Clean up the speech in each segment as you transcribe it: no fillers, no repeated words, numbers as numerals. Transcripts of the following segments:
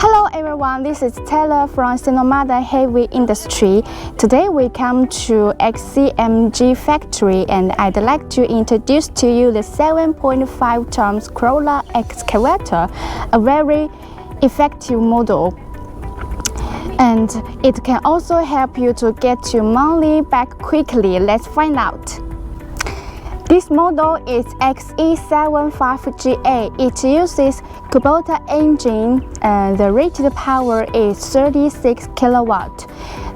Hello everyone, this is Taylor from SINOMADA Heavy Industry. Today we come to XCMG factory and I'd like to introduce to you the 7.5 tons crawler excavator, a very effective model. And it can also help you to get your money back quickly. Let's find out. This model is XE75GA. It uses Kubota engine and the rated power is 36 kilowatt.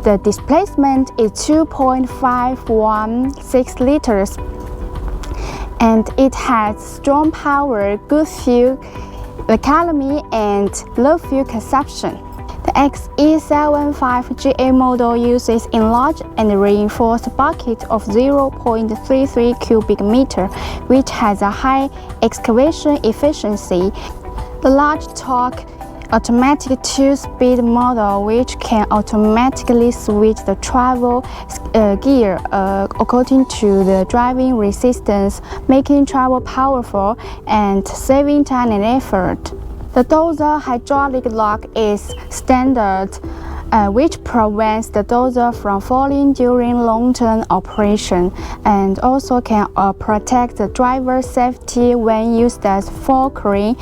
The displacement is 2.516 liters. And it has strong power, good fuel economy, and low fuel consumption. The XE75GA model uses enlarged and reinforced bucket of 0.33 cubic meter, which has a high excavation efficiency. The large torque automatic 2-speed model, which can automatically switch the travel gear according to the driving resistance, making travel powerful and saving time and effort. The dozer hydraulic lock is standard, which prevents the dozer from falling during long-term operation and also can protect the driver's safety when used as forklift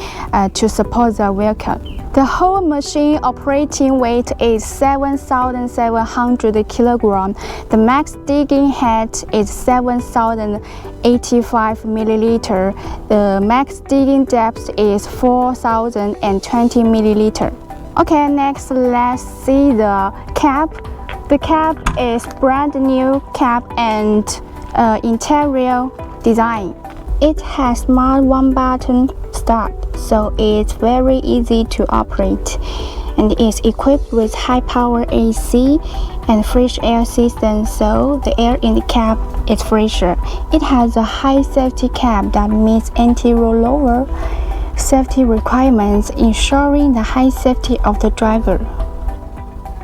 to support the vehicle. The whole machine operating weight is 7,700 kilograms. The max digging height is 7,085 milliliter. The max digging depth is 4,020 milliliter. Okay, next let's see the cab. The cab is brand new cab and interior design. It has smart one-button start, so it's very easy to operate, and is equipped with high-power AC and fresh air system, so the air in the cab is fresher. It has a high safety cab that meets anti-rollover safety requirements, ensuring the high safety of the driver.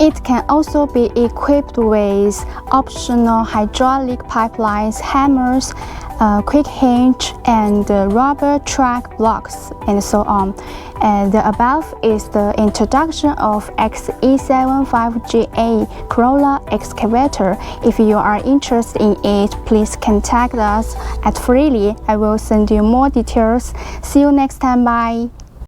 It can also be equipped with optional hydraulic pipelines, hammers, quick hinge, and rubber track blocks, and so on. And the above is the introduction of XE75GA Crawler Excavator. If you are interested in it, please contact us at freely. I will send you more details. See you next time. Bye.